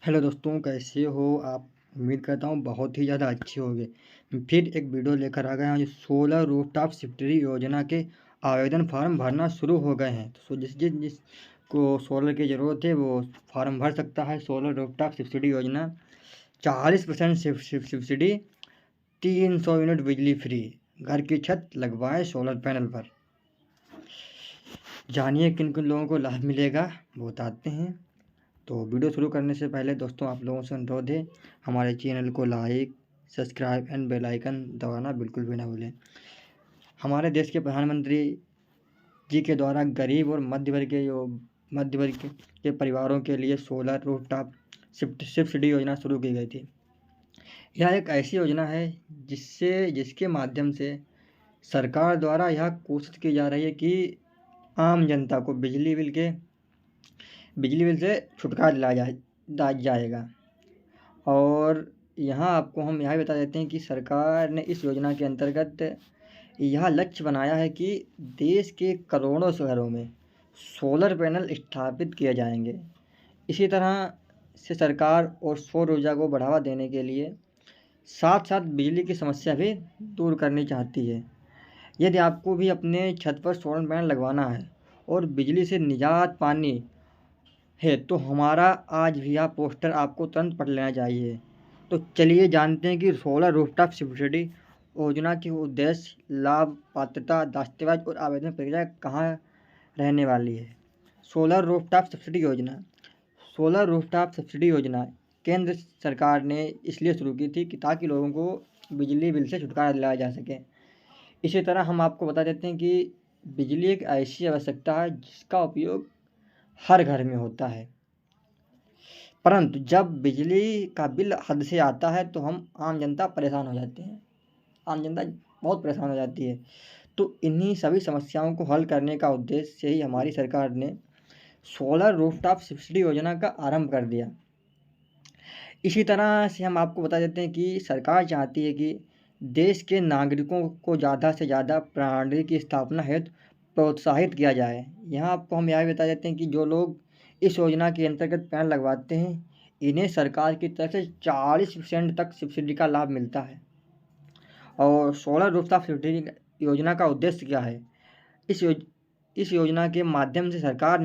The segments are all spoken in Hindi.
हेलो दोस्तों, कैसे हो आप? उम्मीद करता हूँ बहुत ही ज़्यादा अच्छे होंगे। फिर एक वीडियो लेकर आ गया हूँ। जो सोलर रूफटॉप सब्सिडी योजना के आवेदन फार्म भरना शुरू हो गए हैं। तो जिसको सोलर की ज़रूरत है वो फार्म भर सकता है। सोलर रूफटॉप सब्सिडी योजना 40% सब्सिडी, 300 यूनिट बिजली फ्री, घर की छत लगवाएं सोलर पैनल पर। जानिए किन किन लोगों को लाभ मिलेगा वो बताते हैं। तो वीडियो शुरू करने से पहले दोस्तों आप लोगों से अनुरोध है, हमारे चैनल को like, subscribe and bell icon दबाना बिल्कुल भी ना भूलें। हमारे देश के प्रधानमंत्री जी के द्वारा गरीब और मध्य वर्ग के परिवारों के लिए सोलर रूफटॉप सब्सिडी योजना शुरू की गई थी। यह एक ऐसी योजना है जिसके माध्यम से सरकार द्वारा यह कोशिश की जा रही है कि आम जनता को बिजली बिल से छुटकारा दिलाया जाएगा। और यहाँ आपको हम यह बता देते हैं कि सरकार ने इस योजना के अंतर्गत यह लक्ष्य बनाया है कि देश के करोड़ों घरों में सोलर पैनल स्थापित किए जाएंगे। इसी तरह से सरकार और सौर ऊर्जा को बढ़ावा देने के लिए साथ साथ बिजली की समस्या भी दूर करनी चाहती है। यदि आपको भी अपने छत पर सोलर पैनल लगवाना है और बिजली से निजात पानी है तो हमारा आज भी यह पोस्टर आपको तुरंत पढ़ लेना चाहिए। तो चलिए जानते हैं कि सोलर रूफटॉप सब्सिडी योजना के उद्देश्य, लाभ, पात्रता, दस्तावेज और आवेदन प्रक्रिया कहाँ रहने वाली है। सोलर रूफटॉप सब्सिडी योजना। सोलर रूफटॉप सब्सिडी योजना केंद्र सरकार ने इसलिए शुरू की थी कि ताकि लोगों को बिजली बिल से छुटकारा दिलाया जा सके। इसी तरह हम आपको बता देते हैं कि बिजली एक ऐसी आवश्यकता है जिसका उपयोग हर घर में होता है, परंतु जब बिजली का बिल हद से आता है तो हम आम जनता परेशान हो जाते हैं। आम जनता बहुत परेशान हो जाती है। तो इन्हीं सभी समस्याओं को हल करने का उद्देश्य से ही हमारी सरकार ने सोलर रूफटॉप सब्सिडी योजना का आरंभ कर दिया। इसी तरह से हम आपको बता देते हैं कि सरकार चाहती है कि देश के नागरिकों को ज़्यादा से ज़्यादा प्रणाली की स्थापना हेतु प्रोत्साहित किया जाए। यहाँ आपको हम यह बता देते हैं कि जो लोग इस योजना के अंतर्गत पैनल लगवाते हैं इन्हें सरकार की तरफ से 40% तक सब्सिडी का लाभ मिलता है। और सोलर रूफटॉप सब्सिडी योजना का उद्देश्य क्या है? इस योजना के माध्यम से सरकार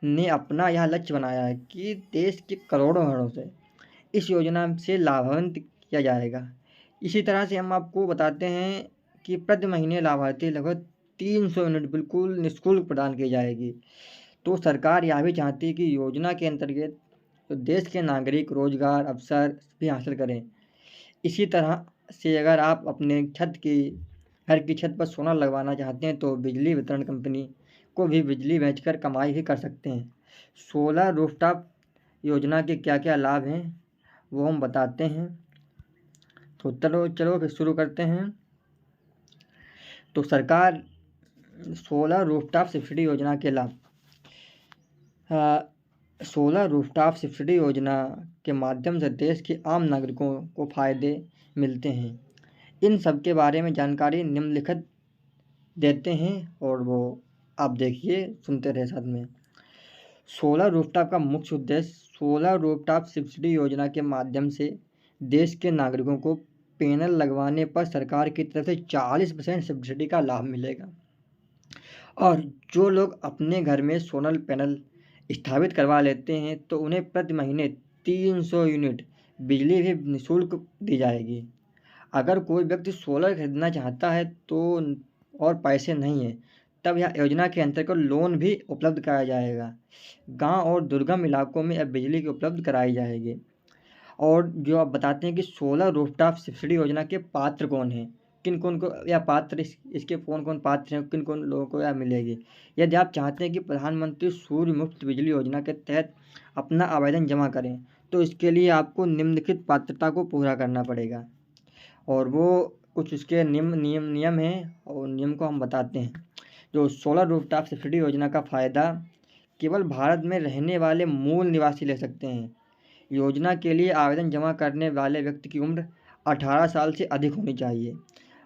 ने अपना यह लक्ष्य बनाया है कि देश के करोड़ों घरों से इस योजना से लाभान्वित किया जाएगा। इसी तरह से हम आपको बताते हैं कि प्रति महीने लाभार्थी लगभग 300 यूनिट बिल्कुल निःशुल्क प्रदान की जाएगी। तो सरकार यह भी चाहती है कि योजना के अंतर्गत तो देश के नागरिक रोजगार अवसर भी हासिल करें। इसी तरह से अगर आप अपने घर की छत पर सोलर लगवाना चाहते हैं तो बिजली वितरण कंपनी को भी बिजली बेचकर कमाई भी कर सकते हैं। सोलर रूफटॉप योजना के क्या क्या लाभ हैं वो हम बताते हैं। तो चलो फिर शुरू करते हैं। तो सरकार सोलर रूफटॉप सब्सिडी योजना के लाभ। सोलर रूफटॉप सब्सिडी योजना के माध्यम से देश के आम नागरिकों को फ़ायदे मिलते हैं। इन सब के बारे में जानकारी निम्नलिखित देते हैं और वो आप देखिए, सुनते रहे साथ में। सोलर रूफटॉप का मुख्य उद्देश्य सोलर रूफटॉप सब्सिडी योजना के माध्यम से देश के नागरिकों को पैनल लगवाने पर सरकार की तरफ से 40% सब्सिडी का लाभ मिलेगा। और जो लोग अपने घर में सोलर पैनल स्थापित करवा लेते हैं तो उन्हें प्रति महीने 300 यूनिट बिजली भी निःशुल्क दी जाएगी। अगर कोई व्यक्ति सोलर खरीदना चाहता है तो और पैसे नहीं है तब यह योजना के अंतर्गत लोन भी उपलब्ध कराया जाएगा। गांव और दुर्गम इलाकों में अब बिजली की उपलब्ध कराई जाएगी। और जो आप बताते हैं कि सोलर रूफटॉप सब्सिडी योजना के पात्र कौन हैं, किन कौन को या पात्र इसके कौन कौन पात्र हैं, किन कौन लोगों को यह मिलेगी। यदि आप चाहते हैं कि प्रधानमंत्री सूर्य मुफ्त बिजली योजना के तहत अपना आवेदन जमा करें तो इसके लिए आपको निम्नलिखित पात्रता को पूरा करना पड़ेगा। और वो कुछ इसके नियम हैं और नियम को हम बताते हैं। जो सोलर रूफटॉप सब्सिडी योजना का फ़ायदा केवल भारत में रहने वाले मूल निवासी ले सकते हैं। योजना के लिए आवेदन जमा करने वाले व्यक्ति की उम्र 18 साल से अधिक होनी चाहिए।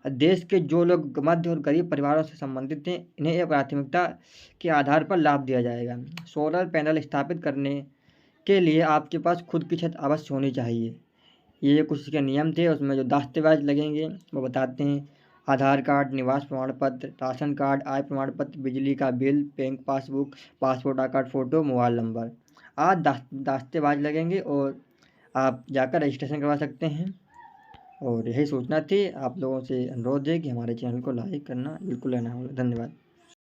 देश के जो लोग मध्य और गरीब परिवारों से संबंधित हैं इन्हें प्राथमिकता के आधार पर लाभ दिया जाएगा। सोलर पैनल स्थापित करने के लिए आपके पास खुद की छत अवश्य होनी चाहिए। ये कुछ उसके नियम थे, उसमें जो दस्तावेज लगेंगे वो बताते हैं। आधार कार्ड, निवास प्रमाण पत्र, राशन कार्ड, आय प्रमाण पत्र, बिजली का बिल, बैंक पासबुक, पासपोर्ट आकार फ़ोटो, मोबाइल नंबर। आज दस्तावेज लगेंगे और आप जाकर रजिस्ट्रेशन करवा सकते हैं। और यही सूचना थी। आप लोगों से अनुरोध है कि हमारे चैनल को लाइक करना बिल्कुल ना भूलें। धन्यवाद।